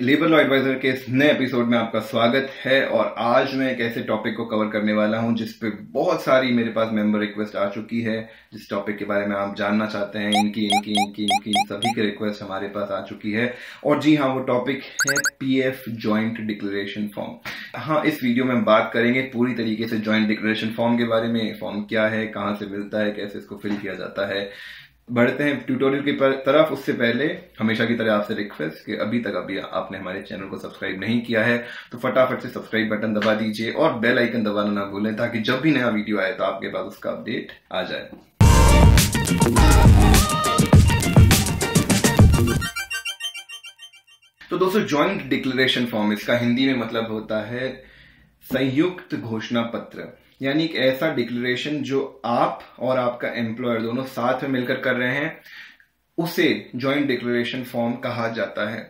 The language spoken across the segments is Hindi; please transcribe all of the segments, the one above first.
लेबर लॉ एडवाइजर के इस नए एपिसोड में आपका स्वागत है। और आज मैं एक ऐसे टॉपिक को कवर करने वाला हूं जिस पे बहुत सारी मेरे पास मेंबर रिक्वेस्ट आ चुकी है। जिस टॉपिक के बारे में आप जानना चाहते हैं, इनकी सभी की रिक्वेस्ट हमारे पास आ चुकी है। और जी हाँ, वो टॉपिक है पीएफ जॉइंट डिक्लेरेशन फॉर्म। हाँ, इस वीडियो में हम बात करेंगे पूरी तरीके से जॉइंट डिक्लेरेशन फॉर्म के बारे में। फॉर्म क्या है, कहाँ से मिलता है, कैसे इसको फिल किया जाता है। बढ़ते हैं ट्यूटोरियल की तरफ। उससे पहले हमेशा की तरह आपसे रिक्वेस्ट कि अभी आपने हमारे चैनल को सब्सक्राइब नहीं किया है तो फटाफट से सब्सक्राइब बटन दबा दीजिए और बेल आइकन दबाना ना भूलें, ताकि जब भी नया वीडियो आए तो आपके पास उसका अपडेट आ जाए। तो दोस्तों, जॉइंट डिक्लेरेशन फॉर्म, इसका हिंदी में मतलब होता है संयुक्त घोषणा पत्र, यानी एक ऐसा डिक्लेरेशन जो आप और आपका एम्प्लॉयर दोनों साथ में मिलकर कर रहे हैं, उसे जॉइंट डिक्लेरेशन फॉर्म कहा जाता है।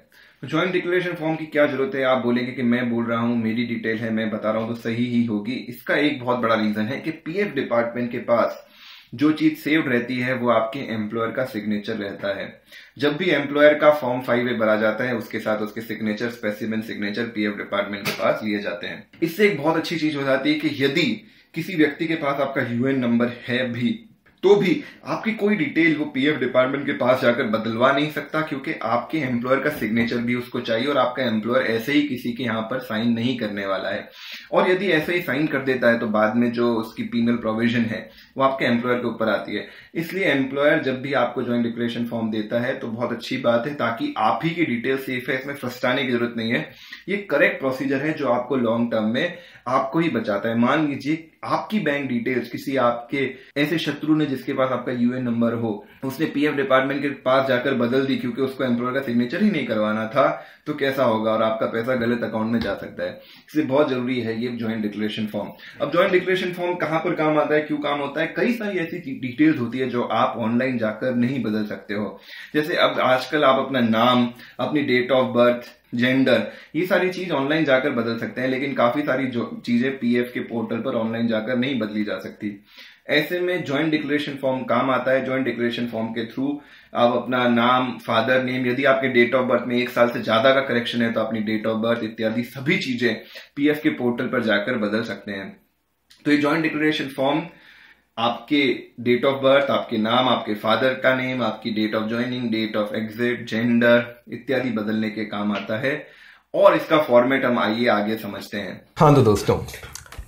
जॉइंट डिक्लेरेशन फॉर्म की क्या जरूरत है? आप बोलेंगे कि मैं बोल रहा हूं, मेरी डिटेल है, मैं बता रहा हूं तो सही ही होगी। इसका एक बहुत बड़ा रीजन है कि पीएफ डिपार्टमेंट के पास जो चीज सेव्ड रहती है वो आपके एम्प्लॉयर का सिग्नेचर रहता है। जब भी एम्प्लॉयर का फॉर्म 5A भरा जाता है, उसके साथ उसके signature, specimen signature PF department के पास लिए जाते हैं। इससे एक बहुत अच्छी चीज हो जाती है कि यदि किसी व्यक्ति के पास आपका यूएन नंबर है भी तो भी आपकी कोई डिटेल वो पीएफ डिपार्टमेंट के पास जाकर बदलवा नहीं सकता, क्योंकि आपके एम्प्लॉयर का सिग्नेचर भी उसको चाहिए और आपका एम्प्लॉयर ऐसे ही किसी के यहां पर साइन नहीं करने वाला है। और यदि ऐसे ही साइन कर देता है तो बाद में जो उसकी पीनल प्रोविजन है वो आपके एम्प्लॉयर के ऊपर आती है। इसलिए एम्प्लॉयर जब भी आपको जॉइंट डिक्लेरेशन फॉर्म देता है तो बहुत अच्छी बात है, ताकि आप ही की डिटेल सेफ है, इसमें फंसाने की जरूरत नहीं है। ये करेक्ट प्रोसीजर है जो आपको लॉन्ग टर्म में आपको ही बचाता है। मान लीजिए आपकी बैंक डिटेल्स किसी आपके ऐसे शत्रु ने जिसके पास आपका यूएन नंबर हो, उसने पीएफ डिपार्टमेंट के पास जाकर बदल दी क्योंकि उसको एम्प्लॉयर का सिग्नेचर ही नहीं करवाना था, तो कैसा होगा और आपका पैसा गलत अकाउंट में जा सकता है। इसलिए बहुत जरूरी है ये जॉइंट डिक्लेरेशन फॉर्म। अब जॉइंट डिक्लेरेशन फॉर्म कहां पर काम आता है, क्यों काम होता है? कई सारी ऐसी डिटेल्स होती है जो आप ऑनलाइन जाकर नहीं बदल सकते हो। जैसे अब आजकल आप अपना नाम, अपनी डेट ऑफ बर्थ, जेंडर, ये सारी चीज ऑनलाइन जाकर बदल सकते हैं, लेकिन काफी सारी जो चीजें पीएफ के पोर्टल पर ऑनलाइन जाकर नहीं बदली जा सकती। ऐसे में जॉइंट डिक्लेरेशन फॉर्म काम आता है। जॉइंट डिक्लेरेशन फॉर्म के थ्रू आप अपना नाम, फादर नेम, यदि आपके डेट ऑफ बर्थ में 1 साल से ज्यादा का करेक्शन है तो अपनी डेट ऑफ बर्थ इत्यादि सभी चीजें पीएफ के पोर्टल पर जाकर बदल सकते हैं। तो ये जॉइंट डिक्लेरेशन फॉर्म आपके डेट ऑफ बर्थ, आपके नाम, आपके फादर का नेम, आपकी date of joining, date of exit, gender इत्यादि बदलने के काम आता है। और इसका फॉर्मेट हम आइए आगे समझते हैं। हाँ तो दोस्तों,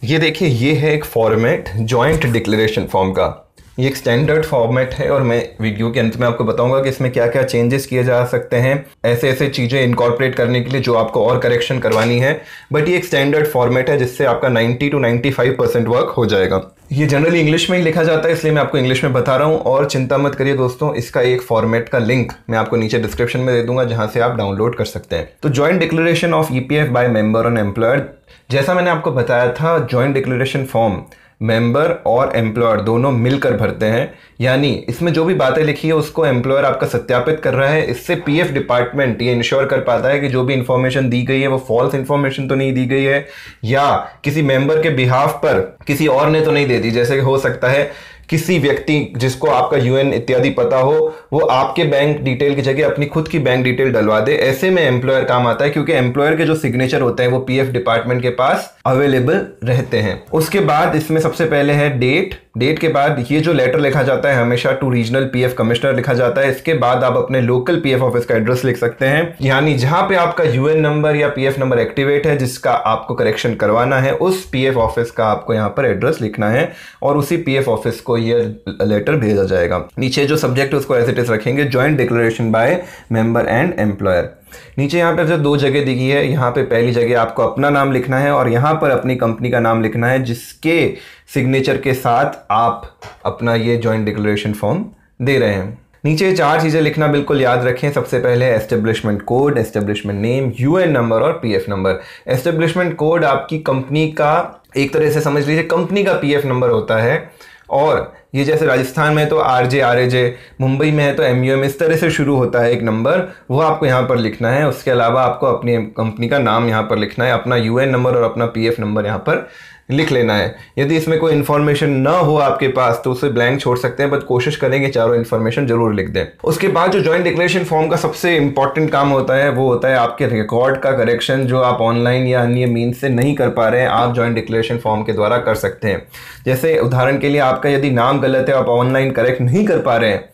ये देखिए, ये है एक फॉर्मेट जॉइंट डिक्लेरेशन फॉर्म का। ये एक स्टैंडर्ड फॉर्मेट है और मैं वीडियो के अंत में आपको बताऊंगा कि इसमें क्या क्या चेंजेस किए जा सकते हैं, ऐसे चीजें इनकॉर्पोरेट करने के लिए जो आपको और करेक्शन करवानी है। बट ये एक स्टैंडर्ड फॉर्मेट है जिससे आपका 90 to 95% वर्क हो जाएगा। ये जनरली इंग्लिश में ही लिखा जाता है, इसलिए मैं आपको इंग्लिश में बता रहा हूँ। और चिंता मत करिए दोस्तों, इसका एक फॉर्मेट का लिंक मैं आपको नीचे डिस्क्रिप्शन में दे दूंगा जहां से आप डाउनलोड कर सकते हैं। तो joint declaration of EPF by member और एम्प्लॉयर, जैसा मैंने आपको बताया था, जॉइंट डिक्लेरेशन फॉर्म मेंबर और एम्प्लॉयर दोनों मिलकर भरते हैं। यानी इसमें जो भी बातें लिखी है उसको एम्प्लॉयर आपका सत्यापित कर रहा है। इससे पीएफ डिपार्टमेंट ये इंश्योर कर पाता है कि जो भी इंफॉर्मेशन दी गई है वो फॉल्स इंफॉर्मेशन तो नहीं दी गई है, या किसी मेंबर के बिहाफ पर किसी और ने तो नहीं दे दी। जैसे हो सकता है किसी व्यक्ति जिसको आपका यूएन इत्यादि पता हो, वो आपके बैंक डिटेल की जगह अपनी खुद की बैंक डिटेल डलवा दे। ऐसे में एम्प्लॉयर काम आता है, क्योंकि एम्प्लॉयर के जो सिग्नेचर होते हैं वो पीएफ डिपार्टमेंट के पास अवेलेबल रहते हैं। उसके बाद इसमें सबसे पहले है डेट के बाद ये जो लेटर लिखा जाता है हमेशा टू रीजनल पीएफ कमिश्नर लिखा जाता है। इसके बाद आप अपने लोकल पीएफ ऑफिस का एड्रेस लिख सकते हैं, यानी जहां पे आपका यूएन नंबर या पीएफ नंबर एक्टिवेट है, जिसका आपको करेक्शन करवाना है, उस पीएफ ऑफिस का आपको यहां पर एड्रेस लिखना है और उसी पीएफ ऑफिस को ये लेटर भेजा जाएगा। नीचे जो सब्जेक्ट है उसको एज इट इज रखेंगे, joint declaration by member and employer. नीचे यहाँ पे जो 2 जगह दी गई है, यहाँ पे पहली जगह आपको अपना नाम लिखना है और यहाँ पर अपनी कंपनी का नाम लिखना है, जिसके सिग्नेचर के साथ आप अपना ये जॉइंट डिक्लेरेशन फॉर्म दे रहे हैं। नीचे 4 चीजें लिखना बिल्कुल याद रखें। सबसे पहले establishment code, establishment name, UN number और पीएफ नंबर। एस्टेब्लिशमेंट कोड आपकी कंपनी का, एक तरह से समझ लीजिए कंपनी का पीएफ नंबर होता है। और ये जैसे राजस्थान में तो आरजे, आरएजे, मुंबई में है तो एमयूएम, इस तरह से शुरू होता है एक नंबर, वो आपको यहाँ पर लिखना है। उसके अलावा आपको अपनी कंपनी का नाम यहाँ पर लिखना है, अपना यूएन नंबर और अपना पीएफ नंबर यहाँ पर लिख लेना है। यदि इसमें कोई इन्फॉर्मेशन ना हो आपके पास तो उसे ब्लैंक छोड़ सकते हैं, बट कोशिश करेंगे चारों इन्फॉर्मेशन जरूर लिख दें। उसके बाद जो जॉइंट डिक्लेरेशन फॉर्म का सबसे इंपॉर्टेंट काम होता है वो होता है आपके रिकॉर्ड का करेक्शन, जो आप ऑनलाइन या अन्य मीन से नहीं कर पा रहे हैं, आप जॉइंट डिक्लेरेशन फॉर्म के द्वारा कर सकते हैं। जैसे उदाहरण के लिए आपका यदि नाम गलत है, आप ऑनलाइन करेक्ट नहीं कर पा रहे हैं,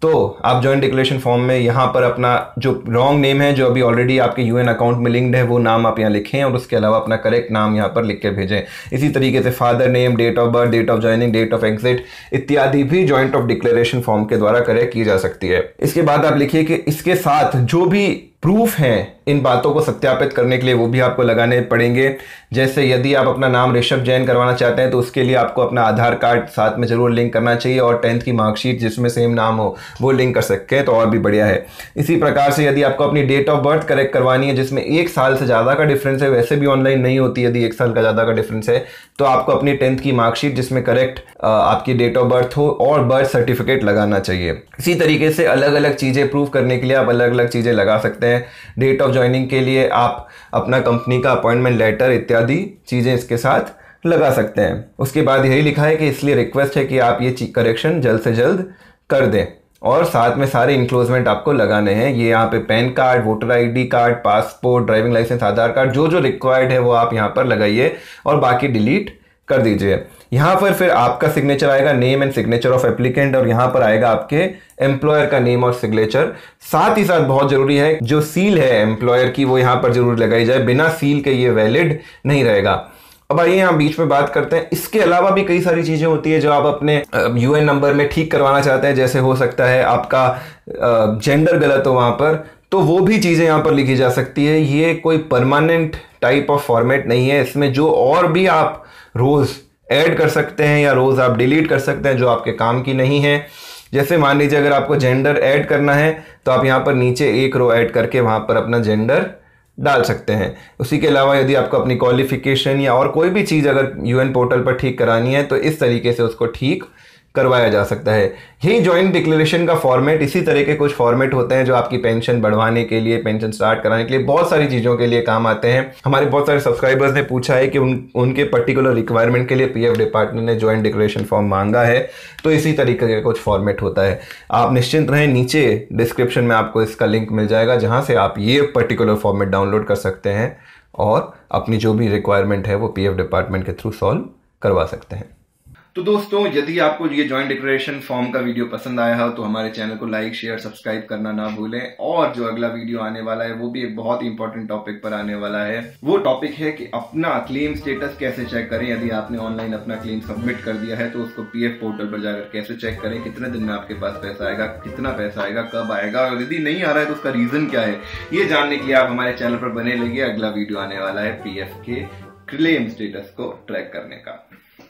तो आप जॉइंट डिक्लेरेशन फॉर्म में यहाँ पर अपना जो रॉन्ग नेम है जो अभी ऑलरेडी आपके यूएन अकाउंट में लिंक्ड है वो नाम आप यहाँ लिखें और उसके अलावा अपना करेक्ट नाम यहाँ पर लिख के भेजें। इसी तरीके से father name, date of birth, date of joining, date of exit इत्यादि भी जॉइंट ऑफ डिक्लेरेशन फॉर्म के द्वारा करेक्ट की जा सकती है। इसके बाद आप लिखिए कि इसके साथ जो भी प्रूफ हैं इन बातों को सत्यापित करने के लिए वो भी आपको लगाने पड़ेंगे। जैसे यदि आप अपना नाम ऋषभ जैन करवाना चाहते हैं तो उसके लिए आपको अपना आधार कार्ड साथ में जरूर लिंक करना चाहिए और 10th की मार्कशीट जिसमें सेम नाम हो वो लिंक कर सकते हैं तो और भी बढ़िया है। इसी प्रकार से यदि आपको अपनी डेट ऑफ बर्थ करेक्ट करवानी है जिसमें 1 साल से ज़्यादा का डिफरेंस है, वैसे भी ऑनलाइन नहीं होती यदि 1 साल का ज़्यादा का डिफरेंस है, तो आपको अपनी 10th की मार्कशीट जिसमें करेक्ट आपकी डेट ऑफ बर्थ हो और बर्थ सर्टिफिकेट लगाना चाहिए। इसी तरीके से अलग अलग चीज़ें प्रूव करने के लिए आप अलग अलग चीज़ें लगा सकते हैं। डेट ऑफ ज्वाइनिंग के लिए आप अपना कंपनी का अपॉइंटमेंट लेटर इत्यादि चीज़ें इसके साथ लगा सकते हैं। उसके बाद यही लिखा है कि इसलिए रिक्वेस्ट है कि आप ये करेक्शन जल्द से जल्द कर दें और साथ में सारे इंक्लोजमेंट आपको लगाने हैं। ये यहाँ पे PAN card, voter ID card, passport, driving licence, Aadhaar card, जो जो रिक्वायर्ड है वो आप यहाँ पर लगाइए और बाकी डिलीट कर दीजिए। यहाँ पर फिर आपका सिग्नेचर आएगा, name and signature of applicant, और यहाँ पर आएगा आपके एम्प्लॉयर का नेम और सिग्नेचर। साथ ही साथ बहुत जरूरी है जो सील है एम्प्लॉयर की वो यहाँ पर जरूर लगाई जाए, बिना सील के ये वैलिड नहीं रहेगा। अब आइए यहाँ बीच में बात करते हैं, इसके अलावा भी कई सारी चीज़ें होती है जो आप अपने यूएन नंबर में ठीक करवाना चाहते हैं। जैसे हो सकता है आपका जेंडर गलत हो वहाँ पर, तो वो भी चीज़ें यहाँ पर लिखी जा सकती है। ये कोई परमानेंट टाइप ऑफ फॉर्मेट नहीं है, इसमें जो और भी आप रोज़ ऐड कर सकते हैं या रोज़ आप डिलीट कर सकते हैं जो आपके काम की नहीं है। जैसे मान लीजिए अगर आपको जेंडर ऐड करना है तो आप यहाँ पर नीचे एक रो ऐड करके वहाँ पर अपना जेंडर डाल सकते हैं। उसी के अलावा यदि आपको अपनी क्वालिफिकेशन या और कोई भी चीज़ अगर यूएन पोर्टल पर ठीक करानी है तो इस तरीके से उसको ठीक करवाया जा सकता है। यही जॉइंट डिक्लेरेशन का फॉर्मेट, इसी तरह के कुछ फॉर्मेट होते हैं जो आपकी पेंशन बढ़वाने के लिए, पेंशन स्टार्ट कराने के लिए, बहुत सारी चीज़ों के लिए काम आते हैं। हमारे बहुत सारे सब्सक्राइबर्स ने पूछा है कि उनके पर्टिकुलर रिक्वायरमेंट के लिए पीएफ डिपार्टमेंट ने जॉइंट डिक्लेरेशन फॉर्म मांगा है, तो इसी तरीके का कुछ फॉर्मेट होता है। आप निश्चिंत रहें, नीचे डिस्क्रिप्शन में आपको इसका लिंक मिल जाएगा जहाँ से आप ये पर्टिकुलर फॉर्मेट डाउनलोड कर सकते हैं और अपनी जो भी रिक्वायरमेंट है वो पीएफ डिपार्टमेंट के थ्रू सॉल्व करवा सकते हैं। तो दोस्तों, यदि आपको ये जॉइंट डिक्लेरेशन फॉर्म का वीडियो पसंद आया हो तो हमारे चैनल को लाइक, शेयर, सब्सक्राइब करना ना भूलें। और जो अगला वीडियो आने वाला है वो भी एक बहुत ही इंपॉर्टेंट टॉपिक पर आने वाला है। वो टॉपिक है कि अपना क्लेम स्टेटस कैसे चेक करें। यदि आपने ऑनलाइन अपना क्लेम सबमिट कर दिया है तो उसको पीएफ पोर्टल पर जाकर कैसे चेक करें, कितने दिन में आपके पास पैसा आएगा, कितना पैसा आएगा, कब आएगा, और यदि नहीं आ रहा है तो उसका रीजन क्या है, ये जानने के लिए आप हमारे चैनल पर बने रहिए। अगला वीडियो आने वाला है पीएफ के क्लेम स्टेटस को ट्रैक करने का।